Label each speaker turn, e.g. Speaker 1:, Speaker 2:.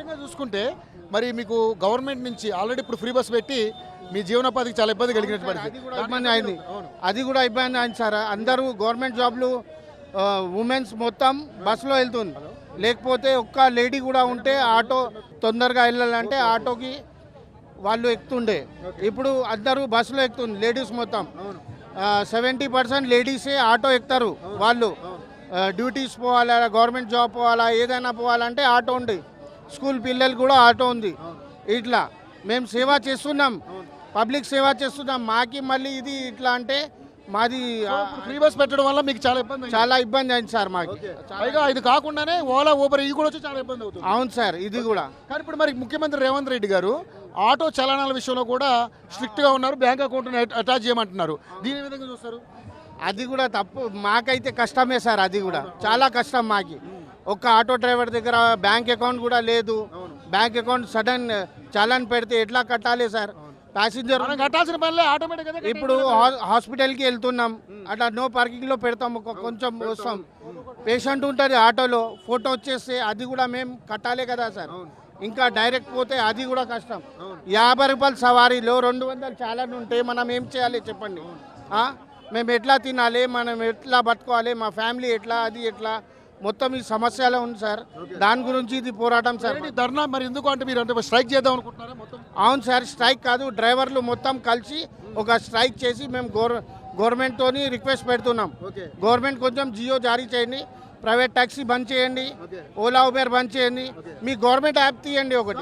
Speaker 1: ముఖ్యంగా చూసుకుంటే మరి మీకు గవర్నమెంట్ నుంచి ఆల్రెడీ ఇప్పుడు ఫ్రీ బస్ పెట్టి మీ జీవనోపాధికి చాలా ఇబ్బంది కలిగినట్టు
Speaker 2: అది కూడా ఇబ్బంది అయింది. అది కూడా ఇబ్బంది అయింది సార్. అందరూ గవర్నమెంట్ జాబ్లు ఉమెన్స్ మొత్తం బస్సులో వెళ్తుంది. లేకపోతే ఒక్క లేడీ కూడా ఉంటే ఆటో తొందరగా వెళ్ళాలంటే ఆటోకి వాళ్ళు ఎక్కుతుండే. ఇప్పుడు అందరూ బస్సులో ఎక్కుతుంది లేడీస్ మొత్తం. 70% లేడీసే ఆటో ఎక్కుతారు. వాళ్ళు డ్యూటీస్ పోవాలా, గవర్నమెంట్ జాబ్ పోవాలా, ఏదైనా పోవాలంటే ఆటో ఉంది. స్కూల్ పిల్లలు కూడా ఆటో ఉంది. ఇట్లా మేము సేవ చేస్తున్నాం, పబ్లిక్ సేవ చేస్తున్నాం. మాకి మళ్ళీ ఇది ఇట్లా అంటే మాది
Speaker 1: ఫ్రీ బస్ పెట్టడం వల్ల మీకు చాలా ఇబ్బంది
Speaker 2: అయింది సార్ మాకు.
Speaker 1: పైగా ఇది కాకుండానే ఓలా ఊబర్ ఇవి కూడా వచ్చి చాలా ఇబ్బంది అవుతుంది.
Speaker 2: అవును సార్, ఇది కూడా.
Speaker 1: కానీ ఇప్పుడు మరి ముఖ్యమంత్రి రేవంత్ రెడ్డి గారు ఆటో చలనాల విషయంలో కూడా స్ట్రిక్ట్గా ఉన్నారు. బ్యాంక్ అకౌంట్ని అటాచ్ చేయమంటున్నారు. దీని విధంగా చూస్తారు?
Speaker 2: అది కూడా తప్పు. మాకైతే కష్టమే సార్. అది కూడా చాలా కష్టం మాకి. ఒక్క ఆటో డ్రైవర్ దగ్గర బ్యాంక్ అకౌంట్ కూడా లేదు. బ్యాంక్ అకౌంట్ సడన్ చలాన్ పెడితే ఎట్లా కట్టాలి సార్? ప్యాసింజర్
Speaker 1: కట్టాల్సిన పనిలే ఆటోమేటిక్గా.
Speaker 2: ఇప్పుడు హాస్పిటల్కి వెళ్తున్నాం, అట్లా నో పార్కింగ్లో పెడతాం. కొంచెం వస్తాం, పేషెంట్ ఉంటుంది ఆటోలో, ఫోటో వచ్చేస్తే అది కూడా మేము కట్టాలి కదా సార్. ఇంకా డైరెక్ట్ పోతే అది కూడా కష్టం. 50 రూపాయలు సవారీలో 200 చాలాన్ ఉంటే మనం ఏం చేయాలి చెప్పండి? మేము ఎట్లా తినాలి, మనం ఎట్లా బతుకోవాలి, మా ఫ్యామిలీ ఎట్లా, అది ఎట్లా, మొత్తం ఈ సమస్యలో ఉంది సార్. దాని గురించి ఇది పోరాటం సార్.
Speaker 1: ధర్నా మరి ఎందుకు అంటే మీరు అంటే స్ట్రైక్ చేద్దాం అనుకుంటున్నారా మొత్తం?
Speaker 2: అవును సార్, స్ట్రైక్ కాదు, డ్రైవర్లు మొత్తం కలిసి ఒక స్ట్రైక్ చేసి మేము గవర్నమెంట్తో రిక్వెస్ట్ పెడుతున్నాం. గవర్నమెంట్ కొంచెం జియో జారీ చేయండి, ప్రైవేట్ ట్యాక్సీ బంద్ చేయండి, ఓలా ఉబేర్ బంద్ చేయండి, మీ గవర్నమెంట్ యాప్ తీయండి ఒకటి.